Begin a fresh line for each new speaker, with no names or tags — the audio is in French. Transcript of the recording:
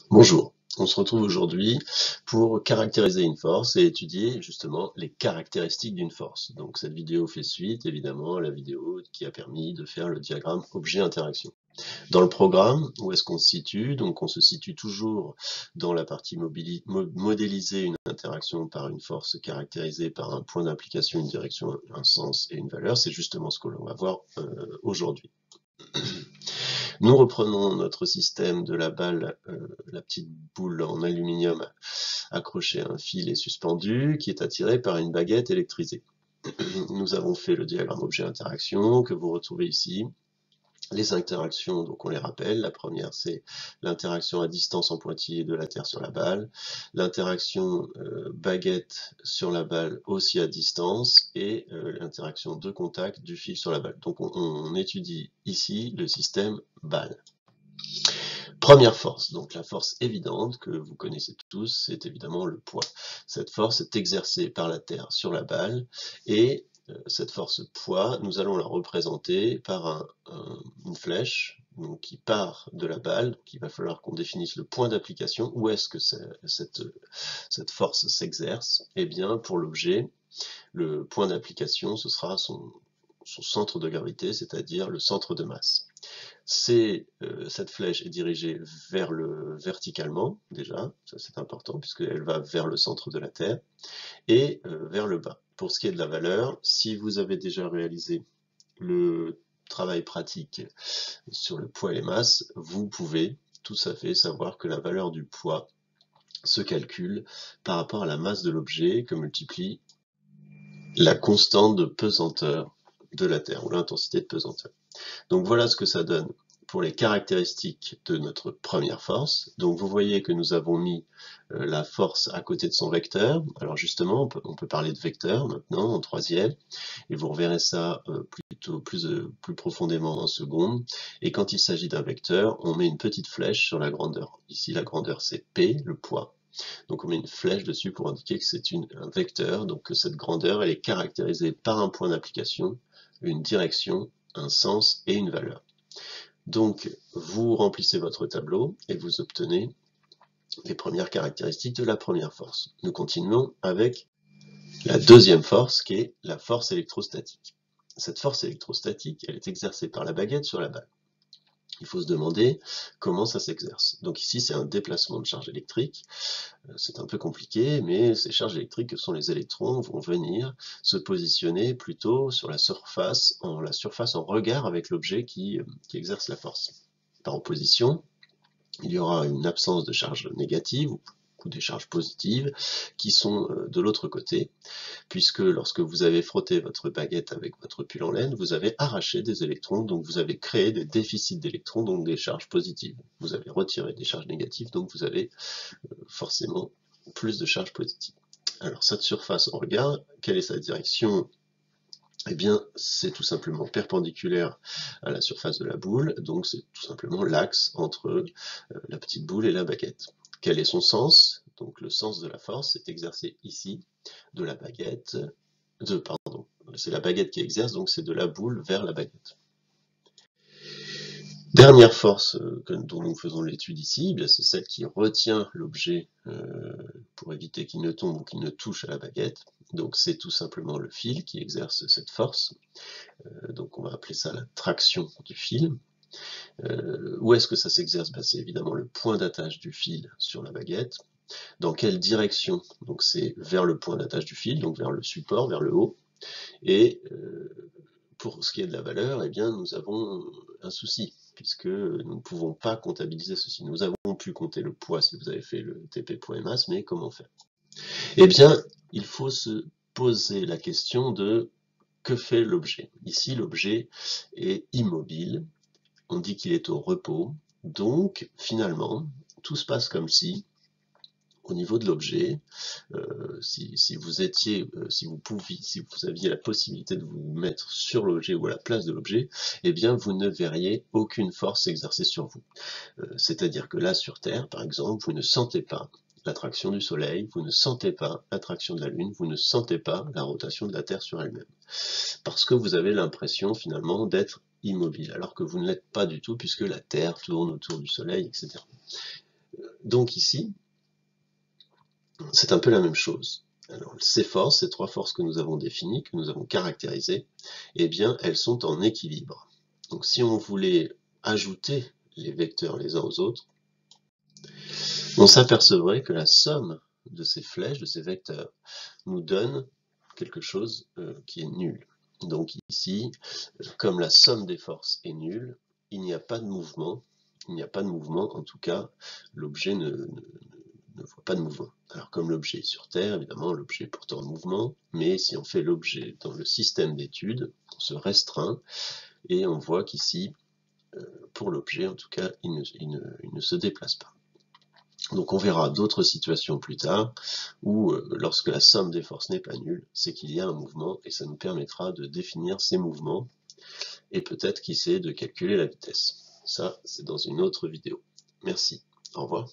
Bonjour, on se retrouve aujourd'hui pour caractériser une force et étudier justement les caractéristiques d'une force. Donc cette vidéo fait suite évidemment à la vidéo qui a permis de faire le diagramme objet-interaction. Dans le programme, où est-ce qu'on se situe? Donc on se situe toujours dans la partie modéliser une interaction par une force caractérisée par un point d'application, une direction, un sens et une valeur. C'est justement ce que l'on va voir aujourd'hui. Nous reprenons notre système de la balle, la petite boule en aluminium accrochée à un fil et suspendue, qui est attirée par une baguette électrisée. Nous avons fait le diagramme objet-interaction que vous retrouvez ici. Les interactions, donc on les rappelle, la première c'est l'interaction à distance en pointillé de la Terre sur la balle, l'interaction baguette sur la balle aussi à distance, et l'interaction de contact du fil sur la balle. Donc on étudie ici le système balle. Première force, donc la force évidente que vous connaissez tous, c'est évidemment le poids. Cette force est exercée par la Terre sur la balle, et cette force poids, nous allons la représenter par une flèche donc, qui part de la balle. Donc, il va falloir qu'on définisse le point d'application. Où est-ce que cette force s'exerce? Eh bien, pour l'objet, le point d'application, ce sera son centre de gravité, c'est-à-dire le centre de masse. Cette flèche est dirigée verticalement, déjà, ça c'est important, puisqu'elle va vers le centre de la Terre, et vers le bas. Pour ce qui est de la valeur, si vous avez déjà réalisé le travail pratique sur le poids et les masses, vous pouvez tout à fait savoir que la valeur du poids se calcule par rapport à la masse de l'objet que multiplie la constante de pesanteur de la Terre, ou l'intensité de pesanteur. Donc voilà ce que ça donne pour les caractéristiques de notre première force. Donc vous voyez que nous avons mis la force à côté de son vecteur. Alors justement, on peut parler de vecteur maintenant, en troisième, et vous reverrez ça plutôt plus profondément en seconde. Et quand il s'agit d'un vecteur, on met une petite flèche sur la grandeur. Ici, la grandeur, c'est P, le poids. Donc on met une flèche dessus pour indiquer que c'est un vecteur, donc que cette grandeur, elle est caractérisée par un point d'application, une direction, un sens et une valeur. Donc, vous remplissez votre tableau et vous obtenez les premières caractéristiques de la première force. Nous continuons avec la deuxième force, qui est la force électrostatique. Cette force électrostatique, elle est exercée par la baguette sur la balle. Il faut se demander comment ça s'exerce. Donc ici, c'est un déplacement de charge électrique. C'est un peu compliqué, mais ces charges électriques que sont les électrons vont venir se positionner plutôt sur la surface en regard avec l'objet qui exerce la force. Par opposition, il y aura une absence de charge négative ou des charges positives qui sont de l'autre côté, puisque lorsque vous avez frotté votre baguette avec votre pull en laine, vous avez arraché des électrons, donc vous avez créé des déficits d'électrons, donc des charges positives. Vous avez retiré des charges négatives, donc vous avez forcément plus de charges positives. Alors cette surface en regard, quelle est sa direction? Eh bien, c'est tout simplement perpendiculaire à la surface de la boule, donc c'est tout simplement l'axe entre la petite boule et la baguette. Quel est son sens? Donc le sens de la force est exercé ici, de la baguette, pardon, c'est la baguette qui exerce, donc c'est de la boule vers la baguette. Dernière force dont nous faisons l'étude ici, eh c'est celle qui retient l'objet pour éviter qu'il ne tombe ou qu'il ne touche à la baguette. Donc c'est tout simplement le fil qui exerce cette force. Donc on va appeler ça la traction du fil. Où est-ce que ça s'exerce? C'est évidemment le point d'attache du fil sur la baguette. Dans quelle direction? Donc c'est vers le point d'attache du fil, donc vers le support, vers le haut. Et pour ce qui est de la valeur, eh bien nous avons un souci, puisque nous ne pouvons pas comptabiliser ceci. Nous avons pu compter le poids si vous avez fait le TP poids et masse, mais comment faire? Eh bien, il faut se poser la question de que fait l'objet? Ici, l'objet est immobile, on dit qu'il est au repos, donc finalement, tout se passe comme si, au niveau de l'objet, si vous aviez la possibilité de vous mettre sur l'objet ou à la place de l'objet, eh bien vous ne verriez aucune force s'exercer sur vous. C'est-à-dire que là, sur Terre, par exemple, vous ne sentez pas l'attraction du Soleil, vous ne sentez pas l'attraction de la Lune, vous ne sentez pas la rotation de la Terre sur elle-même. Parce que vous avez l'impression finalement d'être immobile, alors que vous ne l'êtes pas du tout, puisque la Terre tourne autour du Soleil, etc. Donc ici, c'est un peu la même chose. Alors, ces forces, ces trois forces que nous avons définies, que nous avons caractérisées, eh bien, elles sont en équilibre. Donc, si on voulait ajouter les vecteurs les uns aux autres, on s'apercevrait que la somme de ces flèches, de ces vecteurs, nous donne quelque chose qui est nul. Donc ici, comme la somme des forces est nulle, il n'y a pas de mouvement. Il n'y a pas de mouvement, en tout cas, l'objet ne voit pas de mouvement. Alors comme l'objet est sur Terre, évidemment, l'objet est pourtant en mouvement, mais si on fait l'objet dans le système d'études, on se restreint, et on voit qu'ici, pour l'objet, en tout cas, il ne se déplace pas. Donc on verra d'autres situations plus tard où lorsque la somme des forces n'est pas nulle, c'est qu'il y a un mouvement et ça nous permettra de définir ces mouvements et peut-être qui sait de calculer la vitesse. Ça, c'est dans une autre vidéo. Merci. Au revoir.